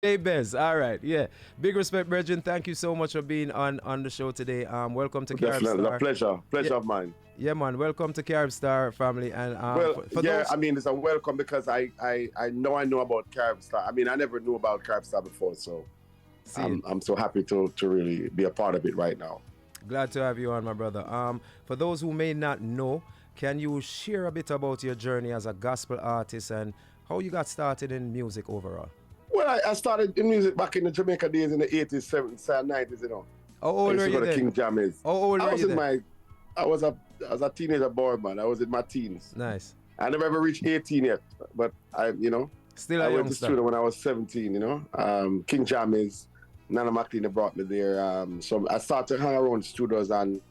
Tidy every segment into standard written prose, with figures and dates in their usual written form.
Jabez, all right, yeah. Big respect, Brethren. Thank you so much for being on the show today. Welcome to Carib Definitely, a Star. pleasure Yeah, of mine. yeah, man. Welcome to Carib Star family. And Well, for yeah, those, I mean, it's a welcome because I know about Carib Star. I mean, I never knew about Carib Star before, so see, I'm so happy to really be a part of it right now. glad to have you on, my brother. For those who may not know, can you share a bit about your journey as a gospel artist and how you got started in music overall? Well, I started in music back in the Jamaica days in the 80s, 70s, and 90s, you know. How I old used were to you go to then? King Jammy's. How old I were was you in then? my, I was a teenager boy, man. I was in my teens. Nice. I never ever reached 18 yet, but Still I a went to youngster. studio when I was 17, you know. King Jammy's, Nana McLean brought me there. So I started to hang around studios and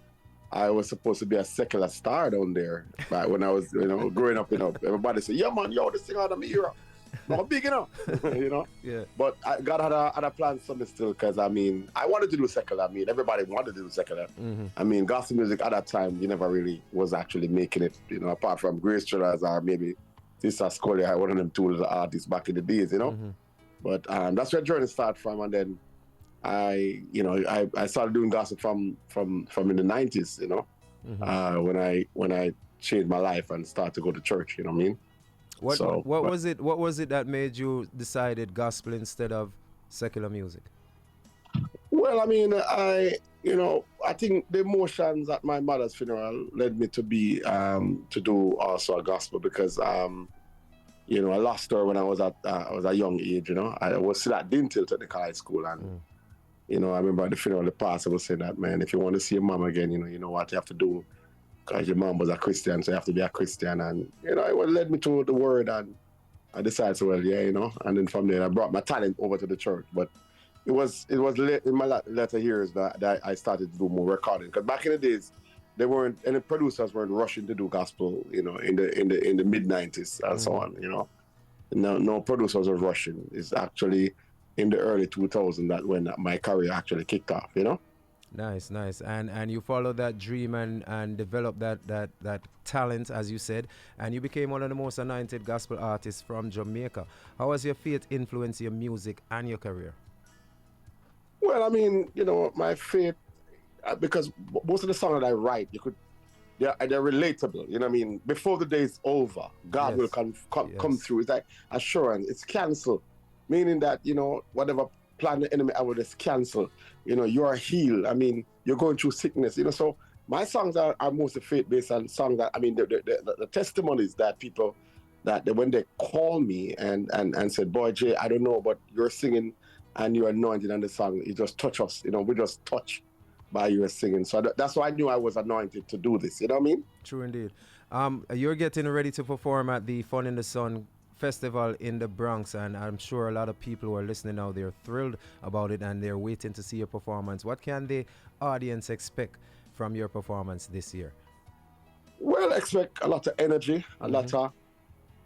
I was supposed to be a secular star down there. But when I was, growing up, everybody said, yeah, man, yo, this thing out of me era. No, big enough, you know. Yeah. But God had a plan for me still because, I mean, I wanted to do secular. I mean, everybody wanted to do secular. Mm-hmm. I mean, gospel music at that time, you never really was actually making it, you know, apart from Grace Thrillers or maybe Sister Scully, one of them two little artists back in the days, you know. Mm-hmm. But that's where the journey started from. And then I started doing gospel from in the 90s, you know, when I changed my life and started to go to church, you know what I mean? What was it that made you decided gospel instead of secular music? Well, I mean, I think the emotions at my mother's funeral led me to be to do also a gospel because I lost her when I was at a young age. You know, I was still at Dintil Technical High School, and I remember at the funeral the pastor was saying that, man, if you want to see your mom again, you know what you have to do, because your mom was a Christian, so you have to be a Christian, and it led me to the word, and I decided, so well, yeah, and then from there I brought my talent over to the church, but it was late in my later years that I started to do more recording, because back in the days there weren't any producers weren't rushing to do gospel, in the mid 90s and so on, no producers were rushing. It's actually in the early 2000s that when my career actually kicked off, Nice. And you followed that dream and developed that talent, as you said, and you became one of the most anointed gospel artists from Jamaica. How has your faith influenced your music and your career? Well, I mean, my faith, because most of the songs that I write, they're relatable. You know what I mean? Before the day is over, God will come through. It's like assurance. It's cancel, meaning that, whatever plan the enemy, I will just cancel. You are healed. I mean, you're going through sickness. So my songs are mostly faith-based and songs that, I mean, the testimonies that people, that when they call me and said, boy, Jay, I don't know, but you're singing and you're anointed on the song. You just touch us. We just touch by your singing. So that's why I knew I was anointed to do this. You know what I mean? True indeed. You're getting ready to perform at the Fun in the Sun Festival in the Bronx, and I'm sure a lot of people who are listening now, they're thrilled about it and they're waiting to see your performance. What can the audience expect from your performance this year? Well, expect a lot of energy, a lot of,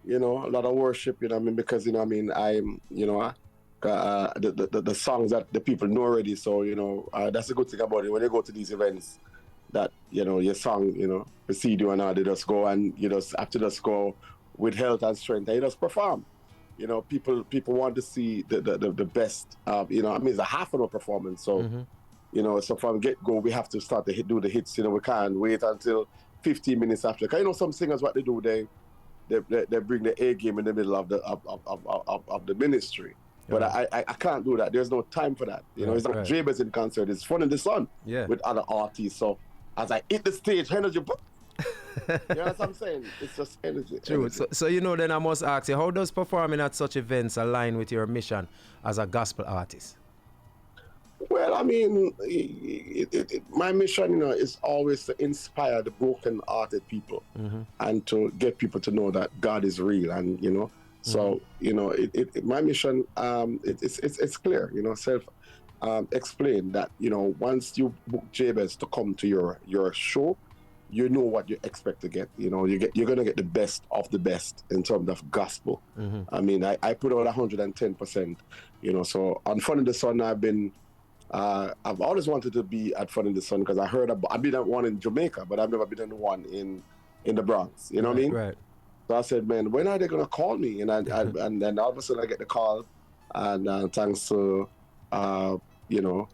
a lot of worship, because, I'm, the songs that the people know already. So, that's the good thing about it. When you go to these events, that, your song, precede you and all, they just go and you just have to just go with health and strength, and you just perform. People want to see the best. It's a half an hour performance, so so from get-go we have to start to do the hits. We can't wait until 15 minutes after. Because some singers, what they do, they bring the A game in the middle of the ministry. But I can't do that. There's no time for that. It's not Jabez in concert. It's Fun in the Sun with other artists. So as I hit the stage, energy. You know what I'm saying? It's just energy. True. Energy. So then I must ask you, how does performing at such events align with your mission as a gospel artist? Well, I mean, my mission, is always to inspire the broken-hearted people and to get people to know that God is real, and so my mission, it's clear, explain that once you book Jabez to come to your show, you know what you expect to get. You're gonna get the best of the best in terms of gospel. I mean, I put out 110%. So on Fun in the Sun, I've always wanted to be at Fun in the Sun because I've been at one in Jamaica, but I've never been at one in the Bronx. You know what I mean? Right. So I said, man, when are they gonna call me? And then all of a sudden I get the call, and thanks to you know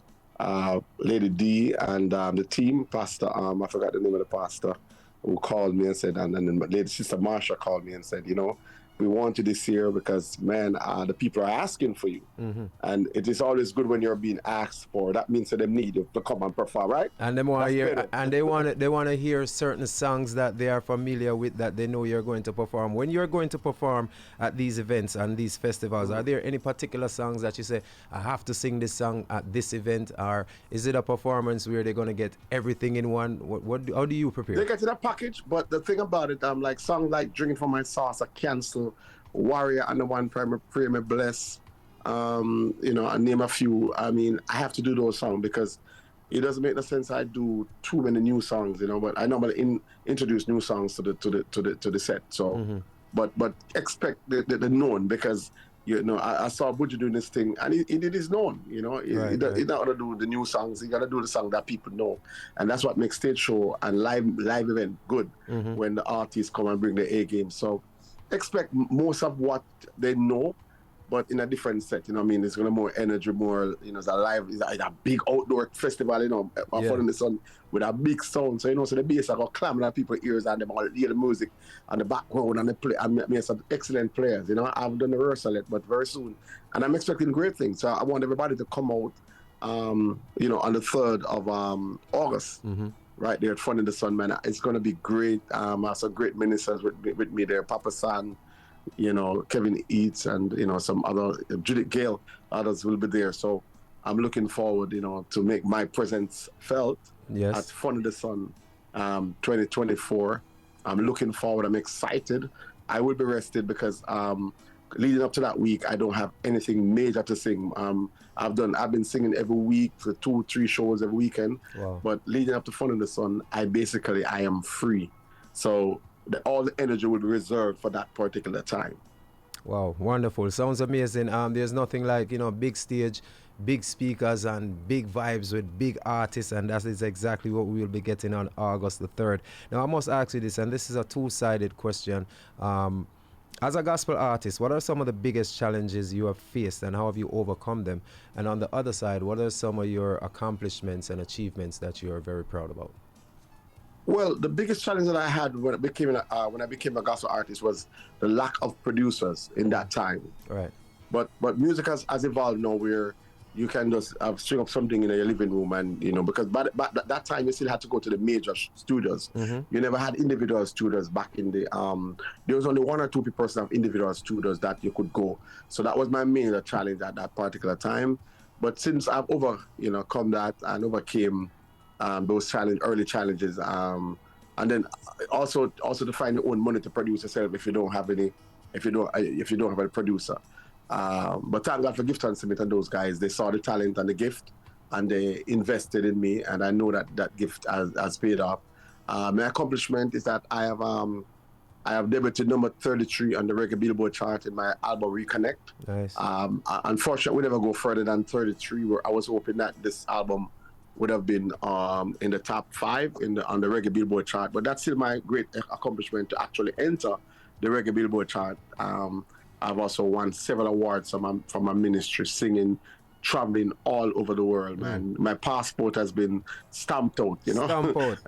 Lady D and the team, Pastor. I forgot the name of the pastor who called me and said, and then my lady sister Marsha called me and said, we want you this year because man, the people are asking for you, and it is always good when you're being asked for. That means that they need you to come and perform, right? And they want to That's hear, better. and they want to hear certain songs that they are familiar with, that they know you're going to perform. When you're going to perform at these events and these festivals, are there any particular songs that you say, I have to sing this song at this event, or is it a performance where they're going to get everything in one? How do you prepare? They get in a package, but the thing about it, like songs like "Drinking from My Sauce," I cancel, "Warrior" and the one "Pray Me Bless." I name a few. I mean, I have to do those songs because it doesn't make no sense I do too many new songs, But I normally introduce new songs to the set. So, but expect the known, because I saw Buju doing this thing and he did his known. He not gonna do the new songs. He gotta do the song that people know, and that's what makes stage show and live event good, when the artists come and bring the A game. So expect most of what they know, but in a different set. It's gonna more energy, more, it's a live, it's a big outdoor festival, Fun in the Sun with a big sound. So so the bass are gonna clamor at people's ears and them all hear the music and the background and the play. And some excellent players. I've done the rehearsal yet, but very soon, and I'm expecting great things. So I want everybody to come out, on the 3rd of August. Right there at Fun in the Sun, man. It's gonna be great. I have some great ministers with me there, Papa San, Kevin Heath, and some other, Judith Gayle, others will be there. So I'm looking forward, to make my presence felt at Fun in the Sun 2024. I'm looking forward. I'm excited. I will be rested because leading up to that week, I don't have anything major to sing. I've been singing every week for 2-3 shows every weekend. Wow. But leading up to Fun in the Sun, I am free. So all the energy will be reserved for that particular time. Wow, wonderful. Sounds amazing. There's nothing like, big stage, big speakers, and big vibes with big artists, and that is exactly what we will be getting on August the 3rd. Now, I must ask you this, and this is a two-sided question. As a gospel artist, what are some of the biggest challenges you have faced, and how have you overcome them? And on the other side, what are some of your accomplishments and achievements that you are very proud about? Well, the biggest challenge that I had when I became a gospel artist was the lack of producers in that time. Right. But music has evolved now, where you can just string up something in your living room, and because but that time you still had to go to the major studios. You never had individual studios back in the there was only 1 or 2 people of individual studios that you could go. So that was my main challenge at that particular time. But since I've come that and overcame those early challenges, and then also to find your own money to produce yourself if you don't have a producer. But thank God for Gift and Summit and those guys. They saw the talent and the gift, and they invested in me, and I know that gift has paid off. My accomplishment is that I have debuted number 33 on the Reggae Billboard chart in my album Reconnect. Nice. Unfortunately, we never go further than 33. Where I was hoping that this album would have been in the top 5 on the Reggae Billboard chart, but that's still my great accomplishment to actually enter the Reggae Billboard chart. I've also won several awards from my ministry, singing, traveling all over the world, man. My passport has been stamped out, Stamped out.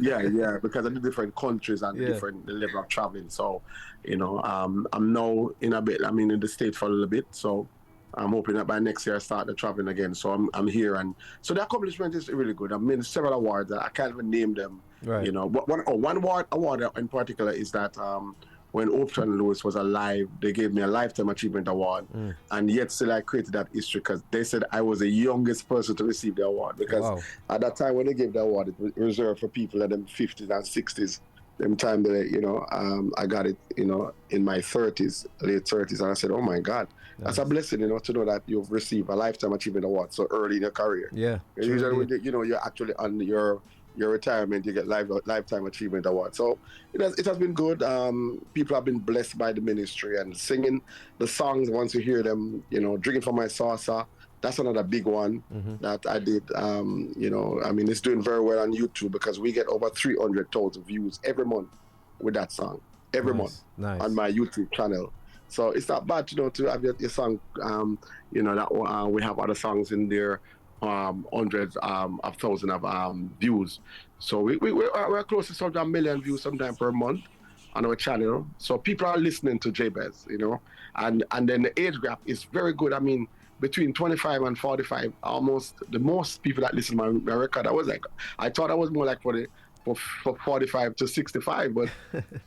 yeah, because of the different countries and the different level of traveling. So, I'm now in the States for a little bit, so I'm hoping that by next year I start the traveling again. So I'm here, and so the accomplishment is really good. I've made several awards. I can't even name them. Right. One award in particular is that when Option Lewis was alive, they gave me a Lifetime Achievement Award, and yet still I created that history because they said I was the youngest person to receive the award, because at that time when they gave the award, it was reserved for people in them 50s and 60s. Them time that I got it, in my 30s, late 30s, and I said, oh my God, that's a blessing, to know that you've received a Lifetime Achievement Award so early in your career. Yeah. Usually, when you're actually on your retirement, you get Lifetime Achievement Award. So it has been good. People have been blessed by the ministry and singing the songs. Once you hear them, Drinking from My Saucer, that's another big one that I did. It's doing very well on YouTube because we get over 300,000 views every month with that song, every month on my YouTube channel. So it's not bad, to have your song. That we have other songs in there, hundreds of thousands of views. So we're close to some million views sometime per month on our channel. So people are listening to Jabez, and then the age gap is very good. I mean, between 25 and 45, almost the most people that listen to my record. I thought I was more like for 45 to 65, but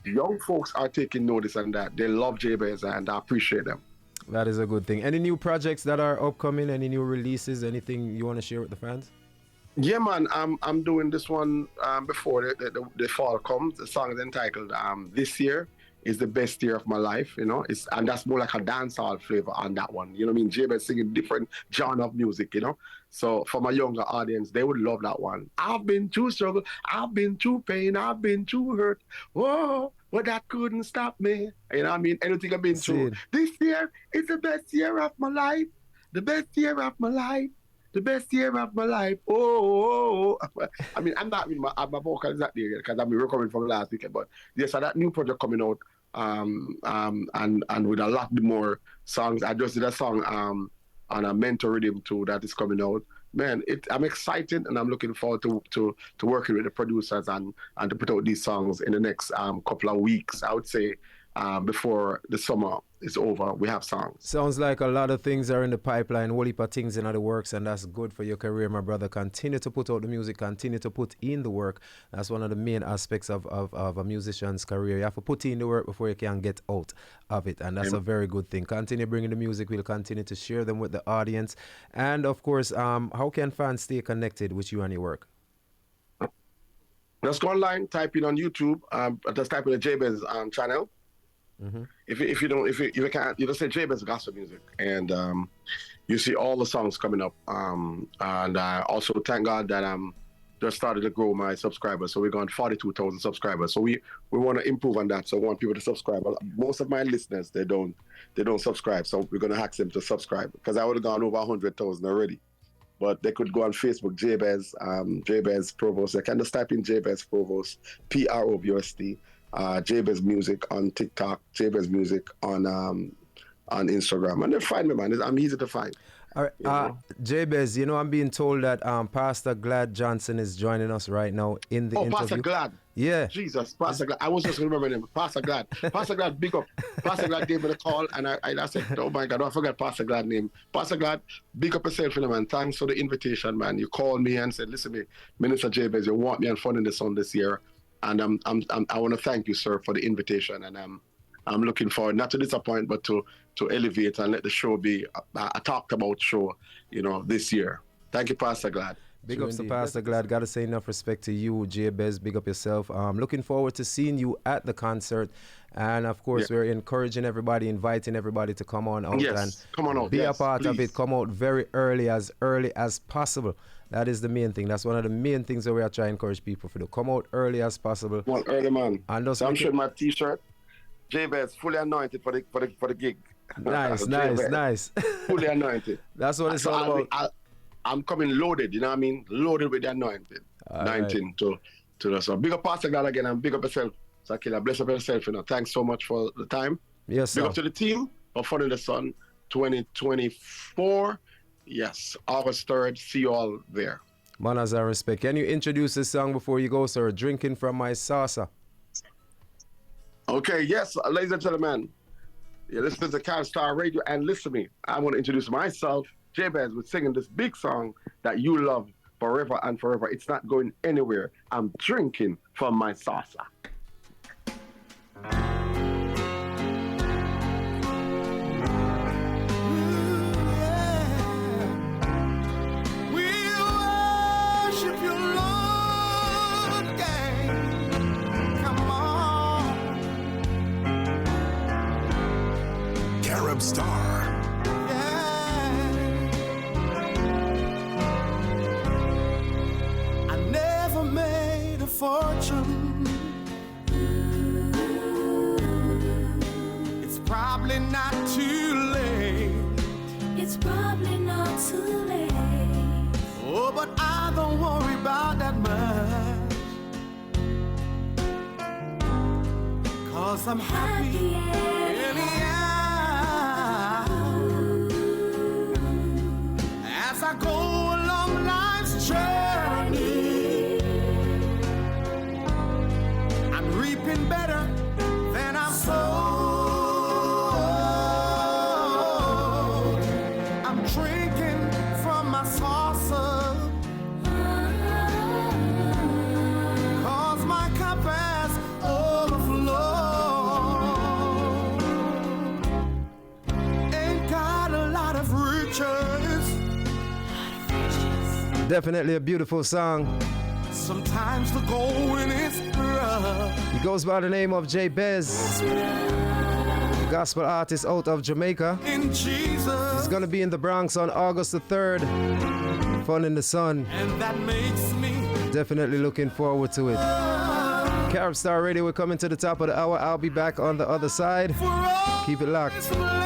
young folks are taking notice and that they love Jabez and I appreciate them. That is a good thing. Any new projects that are upcoming? Any new releases? Anything you want to share with the fans? Yeah, man. I'm doing this one before the fall comes. The song is entitled "This Year Is the Best Year of My Life." And that's more like a dancehall flavor on that one. You know what I mean? Jabez singing different genre of music. So for my younger audience, they would love that one. I've been through struggle, I've been through pain, I've been through hurt. Whoa, but that couldn't stop me. You know what I mean? Anything I've been through. This year is the best year of my life. The best year of my life. The best year of my life. Oh. I mean, I'm not with my vocal is not there yet because I've been recording from last weekend. But yes, so that new project coming out, and with a lot more songs. I just did a song on a mentor rhythm too that is coming out. Man, I'm excited and I'm looking forward to working with the producers and to put out these songs in the next couple of weeks. I would say before the summer is over, we have songs. Sounds like a lot of things are in the pipeline, whole heap of things in the works, and that's good for your career, my brother. Continue to put out the music, continue to put in the work. That's one of the main aspects of a musician's career. You have to put in the work before you can get out of it, and that's a very good thing. Continue bringing the music. We'll continue to share them with the audience. And of course, how can fans stay connected with you and your work? Just go online, type in on YouTube, just type in the Jabez channel. Mm-hmm. If you can't, you just say Jabez Gospel Music, and you see all the songs coming up. And also thank God that just started to grow my subscribers. So we're going 42,000 subscribers. So we want to improve on that. So I want people to subscribe. Most of my listeners they don't subscribe. So we're gonna ask them to subscribe because I would have gone over 100,000 already. But they could go on Facebook, Jabez Provost. They can just type in Jabez Provost, PROVOST. Jabez Music on TikTok, Jabez Music on Instagram, and they'll find me, man. I'm easy to find. All right, Jabez, I'm being told that Pastor Glad Johnson is joining us right now in the interview. Pastor Glad. Yeah. Jesus, Pastor Glad. I was just remembering him. Pastor Glad. Pastor Glad, big up. Pastor Glad gave me the call, and I said, oh my God, I forgot Pastor Glad's name. Pastor Glad, big up yourself, man. Thanks for the invitation, man. You called me and said, listen, Minister Jabez, you want me on Fun in the Sun this year. And I want to thank you, sir, for the invitation. And I'm looking forward not to disappoint, but to elevate and let the show be a talked about show, this year. Thank you, Pastor Glad. Big ups to Pastor Glad. Got to say enough respect to you, Jabez. Big up yourself. Looking forward to seeing you at the concert. And of course, we're encouraging everybody, inviting everybody to come on out and come on out. Be a part of it. Come out very early as possible. That is the main thing. That's one of the main things that we are trying to encourage people to do. Come out early as possible. Come on, early, man. And so I'm showing my T-shirt. Jabez, fully anointed for the gig. Nice. Fully anointed. That's what it's all about. I'm coming loaded, you know what I mean? Loaded with the anointed. 19 to the so big up Pastor God again and big up yourself. Sakila, bless up yourself, Thanks so much for the time. Yes, sir. Big up to the team of Fun in the Sun 2024. Yes, August 3rd. See you all there. Manners and respect. Can you introduce this song before you go, sir? Drinking from My Saucer. Okay, yes, ladies and gentlemen. This is the Can Star Radio, and listen to me. I want to introduce myself. Jabez was singing this big song that you love forever and forever. It's not going anywhere. I'm drinking from my saucer. Star. I never made a fortune. It's probably not too late. It's probably not too late. Oh, but I don't worry about that much. 'Cause I'm happy anyhow. I go along life's journey, I'm reaping better than I've sowed. I'm drinking from my saucer, 'cause my cup has overflowed. Ain't got a lot of riches. Definitely a beautiful song. Sometimes the going is rough. He goes by the name of Jabez, gospel artist out of Jamaica. In Jesus, He's gonna be in the Bronx on August the 3rd. Fun in the Sun. and that makes me Definitely looking forward to it. Carib Star Radio, we're coming to the top of the hour. I'll be back on the other side. for all Keep it locked. His blessings.